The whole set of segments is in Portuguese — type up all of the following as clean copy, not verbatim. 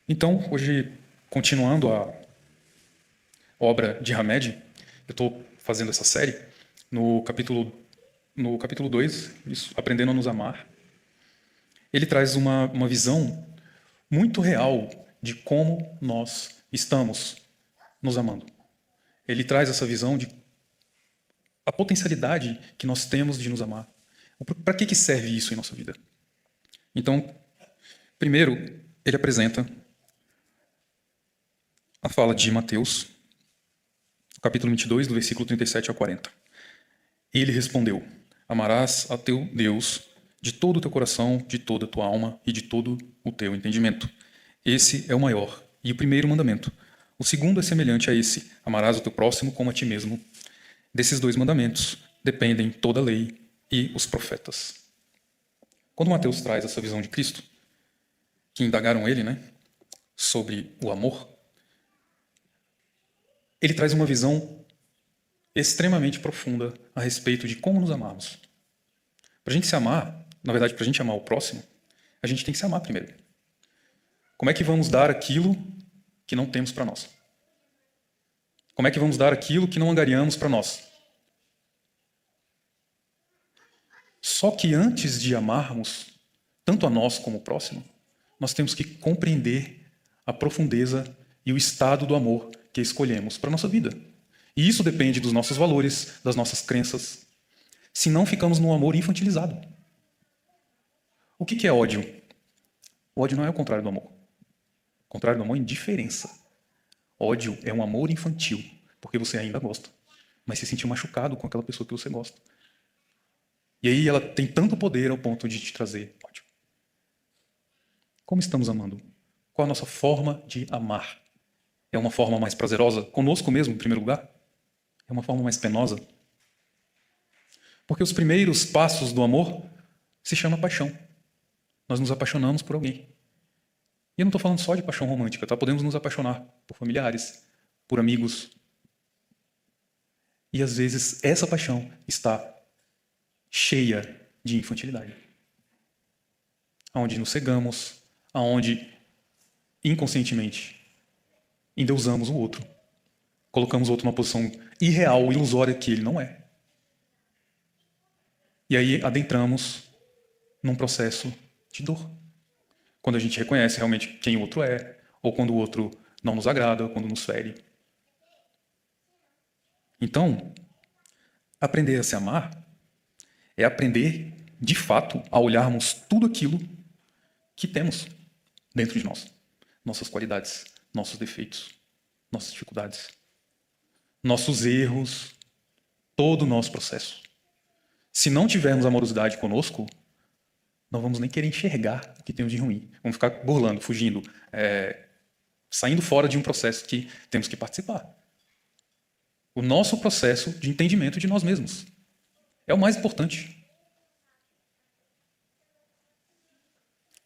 Então, hoje, continuando a obra de Hamed, eu estou fazendo essa série no capítulo 2, isso, Aprendendo a Nos Amar. Ele traz uma visão muito real de como nós estamos nos amando. Ele traz essa visão de a potencialidade que nós temos de nos amar. Para que serve isso em nossa vida? Então, primeiro, ele apresenta a fala de Mateus, capítulo 22, do versículo 37 ao 40. Ele respondeu: Amarás a teu Deus de todo o teu coração, de toda a tua alma e de todo o teu entendimento. Esse é o maior e o primeiro mandamento. O segundo é semelhante a esse: amarás o teu próximo como a ti mesmo. Desses dois mandamentos dependem toda a lei e os profetas. Quando Mateus traz essa visão de Cristo, que indagaram ele, sobre o amor, ele traz uma visão extremamente profunda a respeito de como nos amarmos. Para a gente se amar, na verdade, para a gente amar o próximo, a gente tem que se amar primeiro. Como é que vamos dar aquilo que não temos para nós? Como é que vamos dar aquilo que não angariamos para nós? Só que antes de amarmos, tanto a nós como o próximo, nós temos que compreender a profundeza e o estado do amor que escolhemos para a nossa vida. E isso depende dos nossos valores, das nossas crenças. Senão ficamos num amor infantilizado. O que é ódio? O ódio não é o contrário do amor. O contrário do amor é indiferença. Ódio é um amor infantil, porque você ainda gosta, mas se sentiu machucado com aquela pessoa que você gosta. E aí ela tem tanto poder ao ponto de te trazer ódio. Como estamos amando? Qual a nossa forma de amar? É uma forma mais prazerosa conosco mesmo, em primeiro lugar? É uma forma mais penosa? Porque os primeiros passos do amor se chama paixão. Nós nos apaixonamos por alguém. E eu não estou falando só de paixão romântica, tá? Podemos nos apaixonar por familiares, por amigos. E às vezes essa paixão está cheia de infantilidade. Onde nos cegamos, aonde inconscientemente endeusamos o outro. Colocamos o outro numa posição irreal, ilusória que ele não é. E aí adentramos num processo de dor. Quando a gente reconhece realmente quem o outro é, ou quando o outro não nos agrada, ou quando nos fere. Então, aprender a se amar é aprender, de fato, a olharmos tudo aquilo que temos dentro de nós. Nossas qualidades, nossos defeitos, nossas dificuldades, nossos erros, todo o nosso processo. Se não tivermos amorosidade conosco, não vamos nem querer enxergar o que temos de ruim. Vamos ficar burlando, fugindo, saindo fora de um processo que temos que participar. O nosso processo de entendimento de nós mesmos é o mais importante.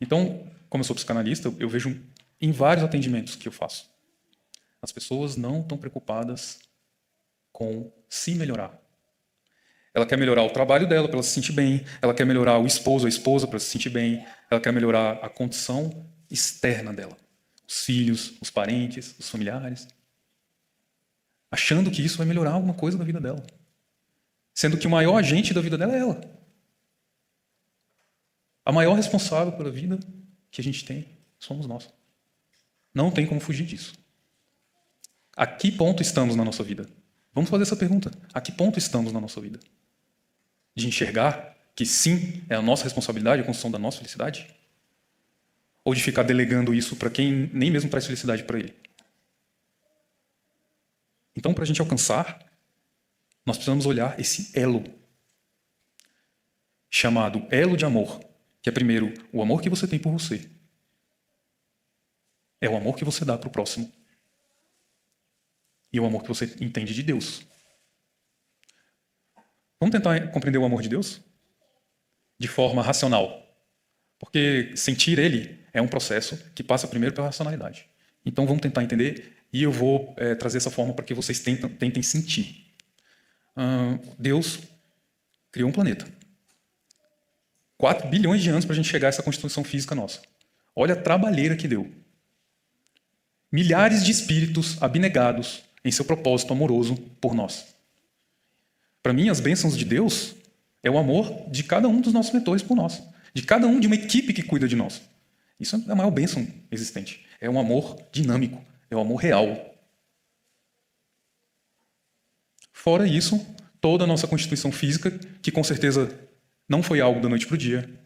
Então, como eu sou psicanalista, eu vejo em vários atendimentos que eu faço. As pessoas não estão preocupadas com se melhorar. Ela quer melhorar o trabalho dela para ela se sentir bem, ela quer melhorar o esposo, a esposa para se sentir bem, ela quer melhorar a condição externa dela. Os filhos, os parentes, os familiares. Achando que isso vai melhorar alguma coisa da vida dela. Sendo que o maior agente da vida dela é ela. A maior responsável pela vida que a gente tem somos nós. Não tem como fugir disso. A que ponto estamos na nossa vida? Vamos fazer essa pergunta. A que ponto estamos na nossa vida? De enxergar que sim, é a nossa responsabilidade a construção da nossa felicidade? Ou de ficar delegando isso para quem nem mesmo traz felicidade para ele? Então, para a gente alcançar, nós precisamos olhar esse elo, chamado elo de amor, que é primeiro o amor que você tem por você. É o amor que você dá para o próximo. E o amor que você entende de Deus. Vamos tentar compreender o amor de Deus? De forma racional. Porque sentir ele é um processo que passa primeiro pela racionalidade. Então vamos tentar entender e eu vou trazer essa forma para que vocês tentem sentir. Deus criou um planeta. 4 bilhões de anos para a gente chegar a essa constituição física nossa. Olha a trabalheira que deu. milhares de espíritos abnegados em seu propósito amoroso por nós. Para mim, as bênçãos de Deus é o amor de cada um dos nossos mentores por nós, de cada um de uma equipe que cuida de nós. Isso é a maior bênção existente. É um amor dinâmico, é um amor real. Fora isso, toda a nossa constituição física, que com certeza não foi algo da noite para o dia.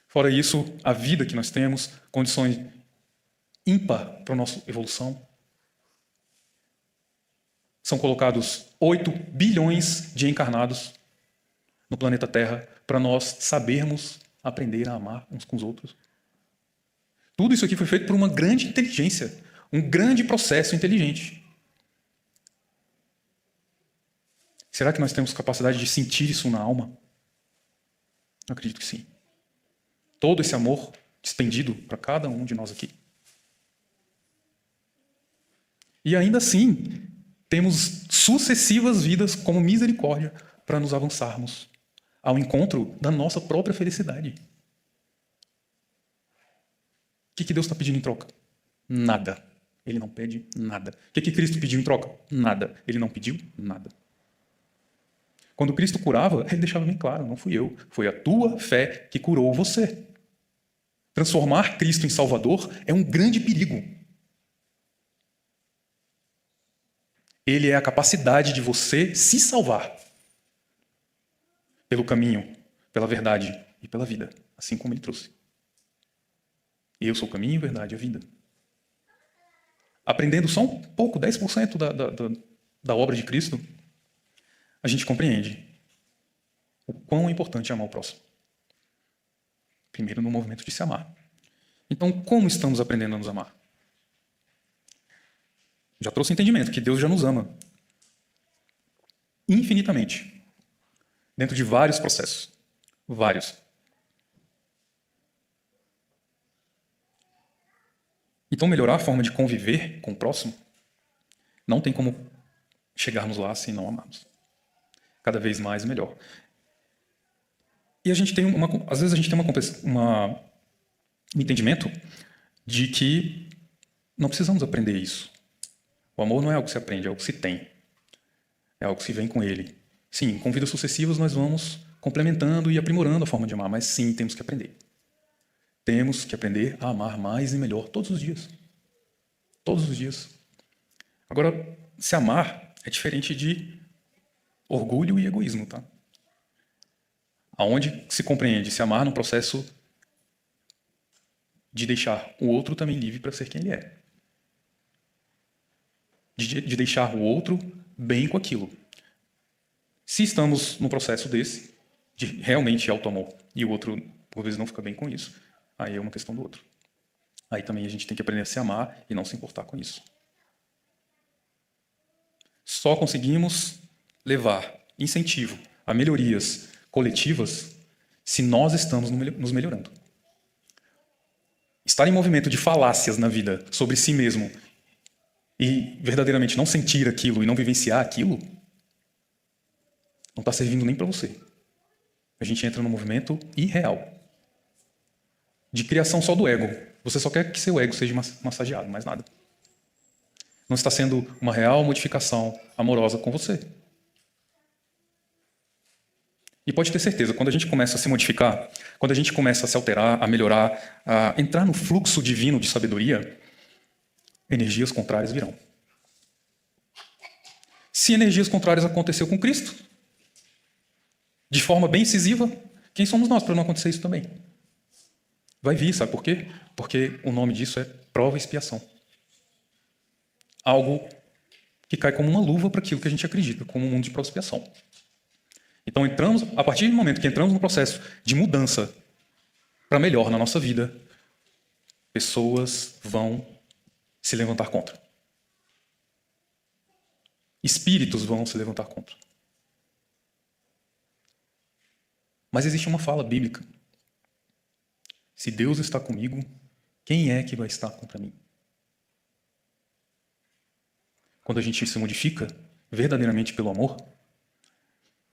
Fora isso, a vida que nós temos, condições ímpar para a nossa evolução. São colocados 8 bilhões de encarnados no planeta Terra para nós sabermos aprender a amar uns com os outros. Tudo isso aqui foi feito por uma grande inteligência, um grande processo inteligente. Será que nós temos capacidade de sentir isso na alma? Eu acredito que sim. Todo esse amor estendido para cada um de nós aqui. E ainda assim, temos sucessivas vidas como misericórdia para nos avançarmos ao encontro da nossa própria felicidade. O que Deus está pedindo em troca? Nada. Ele não pede nada. O que Cristo pediu em troca? Nada. Ele não pediu nada. Quando Cristo curava, ele deixava bem claro, não fui eu, foi a tua fé que curou você. Transformar Cristo em Salvador é um grande perigo. Ele é a capacidade de você se salvar pelo caminho, pela verdade e pela vida, assim como ele trouxe. Eu sou o caminho, a verdade e a vida. Aprendendo só um pouco, 10% da obra de Cristo, a gente compreende o quão é importante amar o próximo. Primeiro, no movimento de se amar. Então, como estamos aprendendo a nos amar? Já trouxe entendimento que Deus já nos ama infinitamente, dentro de vários processos. Vários. Então, melhorar a forma de conviver com o próximo não tem como chegarmos lá se não amarmos. Cada vez mais melhor. E a gente tem às vezes a gente tem um entendimento de que não precisamos aprender isso. O amor não é algo que se aprende, é algo que se tem. É algo que se vem com ele. Sim, com vidas sucessivas nós vamos complementando e aprimorando a forma de amar, mas sim, temos que aprender. Temos que aprender a amar mais e melhor todos os dias. Todos os dias. Agora, se amar é diferente de orgulho e egoísmo, tá? Aonde se compreende se amar num processo de deixar o outro também livre para ser quem ele é. De deixar o outro bem com aquilo. Se estamos num processo desse, de realmente auto-amor, e o outro, por vezes, não fica bem com isso, aí é uma questão do outro. Aí também a gente tem que aprender a se amar e não se importar com isso. Só conseguimos levar incentivo a melhorias coletivas se nós estamos nos melhorando. Estar em movimento de falácias na vida sobre si mesmo e verdadeiramente não sentir aquilo e não vivenciar aquilo, não está servindo nem para você. A gente entra num movimento irreal. De criação só do ego. Você só quer que seu ego seja massageado, mais nada. Não está sendo uma real modificação amorosa com você. E pode ter certeza, quando a gente começa a se modificar, quando a gente começa a se alterar, a melhorar, a entrar no fluxo divino de sabedoria, energias contrárias virão. Se energias contrárias aconteceu com Cristo, de forma bem incisiva, quem somos nós para não acontecer isso também? Vai vir, sabe por quê? Porque o nome disso é prova e expiação. Algo que cai como uma luva para aquilo que a gente acredita, como um mundo de prova e expiação. Então, a partir do momento que entramos no processo de mudança para melhor na nossa vida, pessoas vão se levantar contra. Espíritos vão se levantar contra. Mas existe uma fala bíblica. Se Deus está comigo, quem é que vai estar contra mim? Quando a gente se modifica verdadeiramente pelo amor,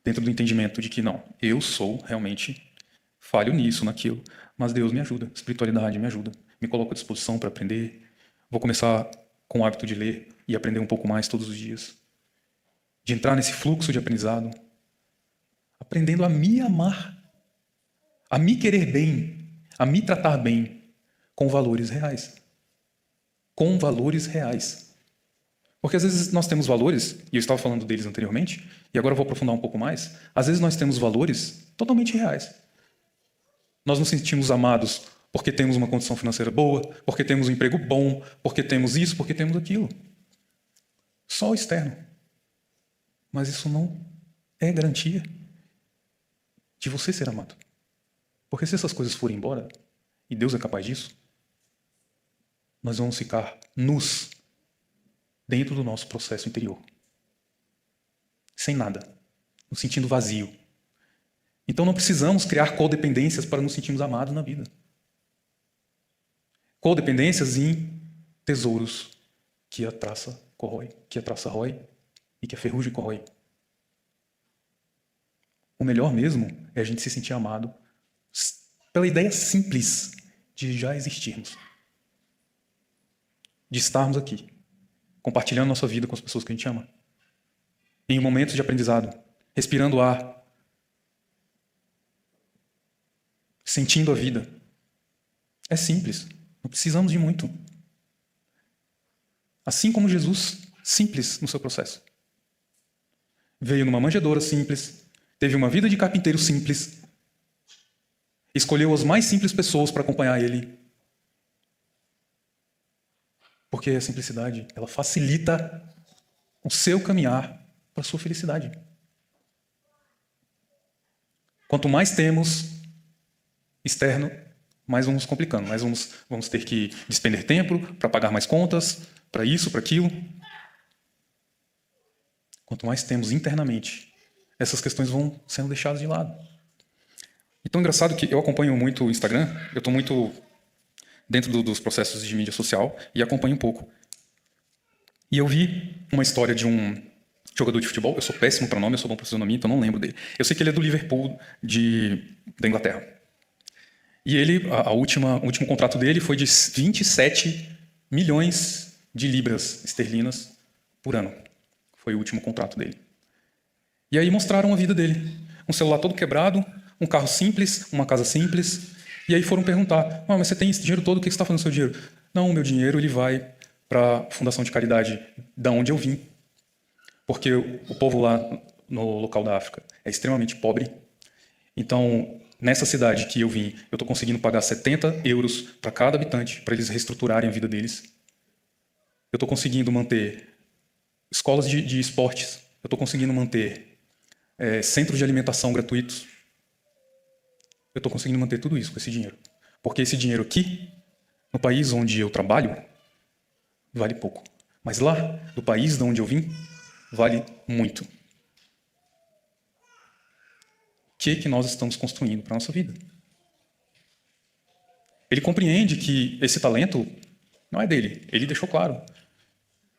dentro do entendimento de que não, eu sou realmente falho nisso, naquilo, mas Deus me ajuda, espiritualidade me ajuda, me coloca à disposição para aprender. Vou começar com o hábito de ler e aprender um pouco mais todos os dias, de entrar nesse fluxo de aprendizado, aprendendo a me amar, a me querer bem, a me tratar bem, com valores reais. Com valores reais. Porque às vezes nós temos valores, e eu estava falando deles anteriormente, e agora eu vou aprofundar um pouco mais. Às vezes nós temos valores totalmente reais. Nós nos sentimos amados porque temos uma condição financeira boa, porque temos um emprego bom, porque temos isso, porque temos aquilo. Só o externo. Mas isso não é garantia de você ser amado. Porque se essas coisas forem embora, e Deus é capaz disso, nós vamos ficar nus dentro do nosso processo interior. Sem nada. Nos sentindo vazio. Então não precisamos criar codependências para nos sentirmos amados na vida. Codependências em tesouros que a traça corrói, que a traça rói e que a ferrugem corrói. O melhor mesmo é a gente se sentir amado pela ideia simples de já existirmos. De estarmos aqui, compartilhando nossa vida com as pessoas que a gente ama. Em momentos de aprendizado, respirando ar, sentindo a vida. É simples, não precisamos de muito. Assim como Jesus, simples no seu processo. Veio numa manjedoura simples, teve uma vida de carpinteiro simples, escolheu as mais simples pessoas para acompanhar ele. Porque a simplicidade, ela facilita o seu caminhar para a sua felicidade. Quanto mais temos externo, mais vamos complicando, mais vamos ter que despender tempo para pagar mais contas, para isso, para aquilo. Quanto mais temos internamente, essas questões vão sendo deixadas de lado. Então, engraçado que eu acompanho muito o Instagram, eu estou muito dentro dos processos de mídia social e acompanho um pouco. E eu vi uma história de um jogador de futebol, eu sou péssimo para nome, eu sou bom para fisionomia, então não lembro dele. Eu sei que ele é do Liverpool da Inglaterra. E ele, o último contrato dele foi de 27 milhões de libras esterlinas por ano. Foi o último contrato dele. E aí mostraram a vida dele. Um celular todo quebrado, um carro simples, uma casa simples. E aí foram perguntar, mas você tem esse dinheiro todo, o que você está fazendo com o seu dinheiro? Não, o meu dinheiro ele vai para a fundação de caridade da onde eu vim. Porque o povo lá no local da África é extremamente pobre. Então, nessa cidade que eu vim, eu estou conseguindo pagar 70 euros para cada habitante, para eles reestruturarem a vida deles. Eu estou conseguindo manter escolas de esportes. Eu estou conseguindo manter centros de alimentação gratuitos. Eu estou conseguindo manter tudo isso com esse dinheiro. Porque esse dinheiro aqui, no país onde eu trabalho, vale pouco. Mas lá, no país de onde eu vim, vale muito. O que nós estamos construindo para a nossa vida? Ele compreende que esse talento não é dele. Ele deixou claro.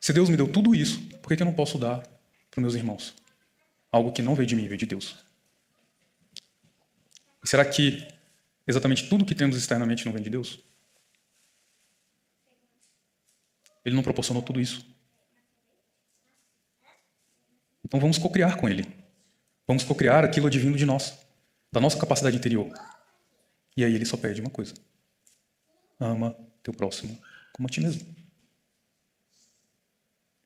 Se Deus me deu tudo isso, por que eu não posso dar para os meus irmãos? Algo que não veio de mim, veio de Deus. E será que exatamente tudo que temos externamente não vem de Deus? Ele não proporcionou tudo isso. Então vamos cocriar com Ele. Vamos cocriar aquilo advindo de nós, da nossa capacidade interior. E aí Ele só pede uma coisa. Ama teu próximo como a ti mesmo.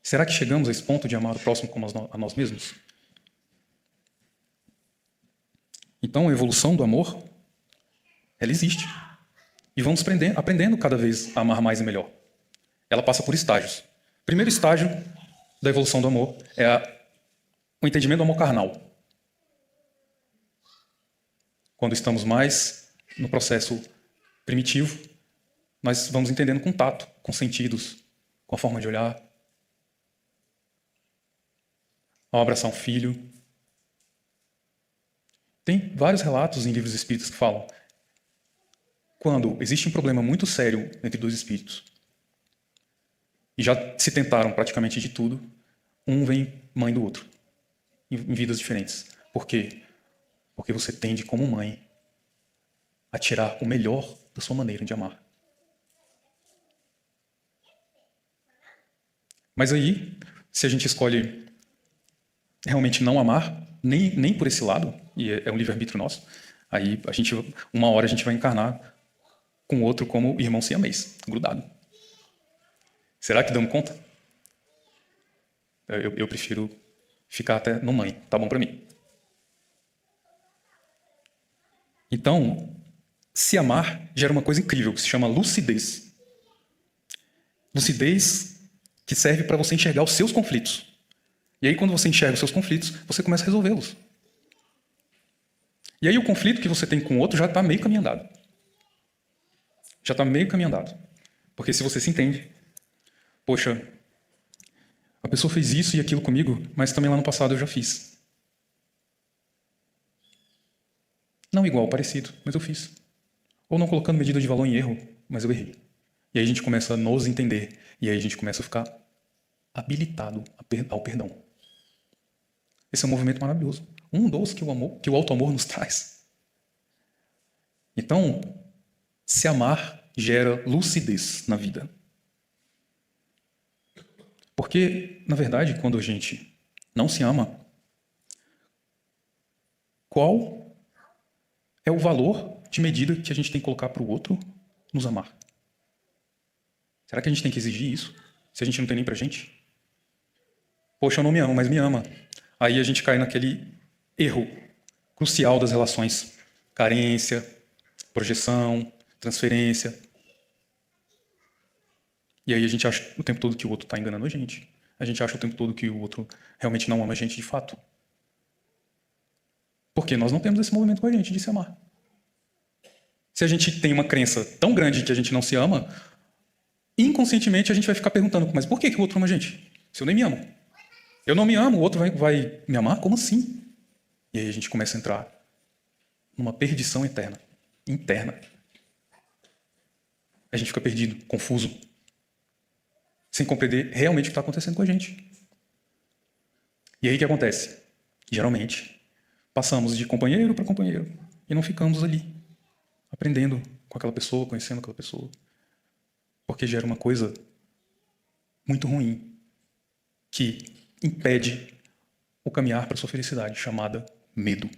Será que chegamos a esse ponto de amar o próximo como a nós mesmos? Então a evolução do amor, ela existe. E vamos aprendendo cada vez a amar mais e melhor. Ela passa por estágios. O primeiro estágio da evolução do amor é o entendimento do amor carnal. Quando estamos mais no processo primitivo, nós vamos entendendo com tato, com sentidos, com a forma de olhar. Ao abraçar um filho. Tem vários relatos em livros espíritas que falam quando existe um problema muito sério entre dois espíritos e já se tentaram praticamente de tudo, um vem mãe do outro, em vidas diferentes. Por quê? Porque você tende como mãe a tirar o melhor da sua maneira de amar. Mas aí, se a gente escolhe realmente não amar, nem por esse lado, e é um livre-arbítrio nosso, aí uma hora a gente vai encarnar com o outro como irmão siamês, grudado. Será que damos conta? Eu prefiro ficar até no mãe, tá bom pra mim. Então, se amar gera uma coisa incrível que se chama lucidez. Lucidez que serve para você enxergar os seus conflitos. E aí, quando você enxerga os seus conflitos, você começa a resolvê-los. E aí, o conflito que você tem com o outro já está meio caminho andado. Já está meio caminho andado. Porque se você se entende, poxa, a pessoa fez isso e aquilo comigo, mas também lá no passado eu já fiz. Não igual, parecido, mas eu fiz. Ou não colocando medida de valor em erro, mas eu errei. E aí a gente começa a nos entender. E aí a gente começa a ficar habilitado ao perdão. Esse é um movimento maravilhoso. Um dos que o auto-amor nos traz. Então, se amar gera lucidez na vida. Porque, na verdade, quando a gente não se ama, qual é o valor de medida que a gente tem que colocar para o outro nos amar? Será que a gente tem que exigir isso? Se a gente não tem nem pra gente? Poxa, eu não me amo, mas me ama. Aí a gente cai naquele erro crucial das relações. Carência, projeção, transferência. E aí a gente acha o tempo todo que o outro está enganando a gente. A gente acha o tempo todo que o outro realmente não ama a gente de fato. Porque nós não temos esse movimento com a gente de se amar. Se a gente tem uma crença tão grande que a gente não se ama, inconscientemente a gente vai ficar perguntando, mas por que o outro ama a gente? Se eu nem me amo. Eu não me amo, o outro vai me amar? Como assim? E aí a gente começa a entrar numa perdição eterna, interna. A gente fica perdido, confuso, sem compreender realmente o que está acontecendo com a gente. E aí o que acontece? Geralmente, passamos de companheiro para companheiro e não ficamos ali, aprendendo com aquela pessoa, conhecendo aquela pessoa. Porque gera uma coisa muito ruim que impede o caminhar para a sua felicidade, chamada medo.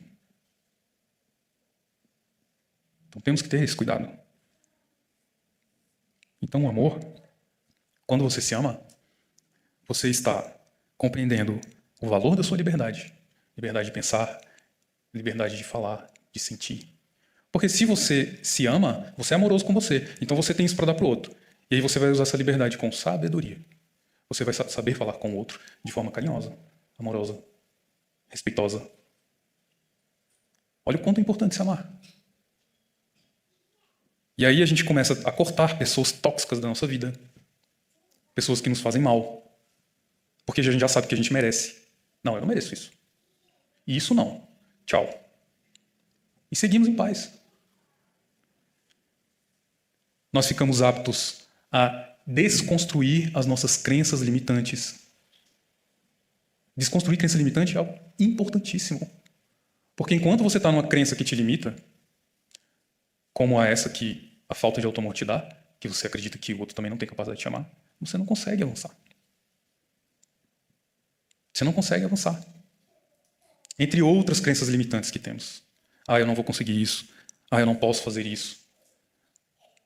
Então temos que ter esse cuidado. Então o amor, quando você se ama, você está compreendendo o valor da sua liberdade. Liberdade de pensar, liberdade de falar, de sentir. Porque se você se ama, você é amoroso com você. Então você tem isso para dar para o outro. E aí você vai usar essa liberdade com sabedoria. Você vai saber falar com o outro de forma carinhosa, amorosa, respeitosa. Olha o quanto é importante se amar. E aí a gente começa a cortar pessoas tóxicas da nossa vida. Pessoas que nos fazem mal. Porque a gente já sabe que a gente merece. Não, eu não mereço isso. E isso não. Tchau. E seguimos em paz. Nós ficamos aptos a desconstruir as nossas crenças limitantes. Desconstruir crença limitante é algo importantíssimo. Porque enquanto você está numa crença que te limita, como a essa que a falta de auto-amor te dá, que você acredita que o outro também não tem capacidade de te amar, você não consegue avançar. Você não consegue avançar. Entre outras crenças limitantes que temos. Ah, eu não vou conseguir isso. Ah, eu não posso fazer isso.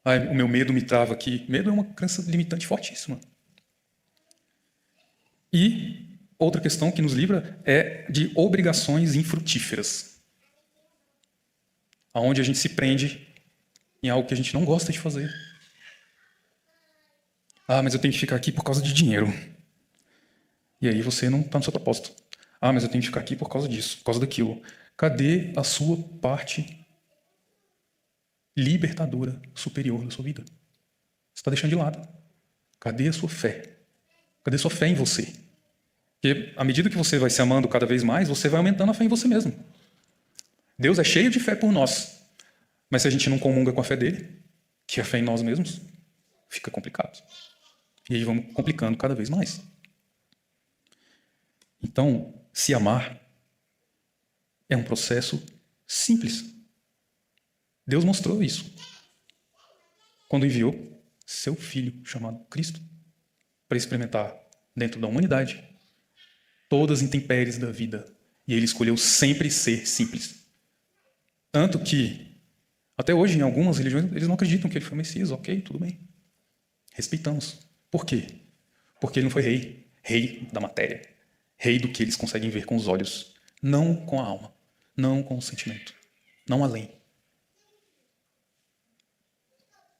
Ah, o meu medo me trava aqui. Medo é uma crença limitante fortíssima. E outra questão que nos livra é de obrigações infrutíferas. Onde a gente se prende em algo que a gente não gosta de fazer. Ah, mas eu tenho que ficar aqui por causa de dinheiro. E aí você não está no seu propósito. Ah, mas eu tenho que ficar aqui por causa disso, por causa daquilo. Cadê a sua parte libertadora, superior da sua vida? Você está deixando de lado. Cadê a sua fé? Cadê a sua fé em você? Porque à medida que você vai se amando cada vez mais, você vai aumentando a fé em você mesmo. Deus é cheio de fé por nós. Mas se a gente não comunga com a fé dele, que é a fé em nós mesmos, fica complicado. E aí vamos complicando cada vez mais. Então, se amar é um processo simples. Deus mostrou isso quando enviou seu Filho, chamado Cristo, para experimentar dentro da humanidade todas as intempéries da vida. E ele escolheu sempre ser simples. Tanto que, até hoje, em algumas religiões, eles não acreditam que ele foi Messias. Ok, tudo bem. Respeitamos. Por quê? Porque ele não foi rei. Rei da matéria. Rei do que eles conseguem ver com os olhos. Não com a alma. Não com o sentimento. Não além.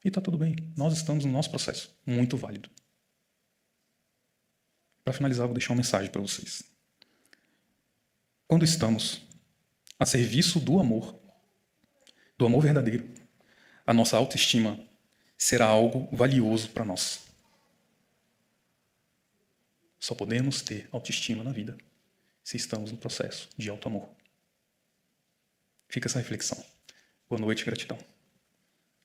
E está tudo bem. Nós estamos no nosso processo. Muito válido. Para finalizar, vou deixar uma mensagem para vocês. Quando estamos a serviço do amor verdadeiro, a nossa autoestima será algo valioso para nós. Só podemos ter autoestima na vida se estamos no processo de auto-amor. Fica essa reflexão. Boa noite, gratidão.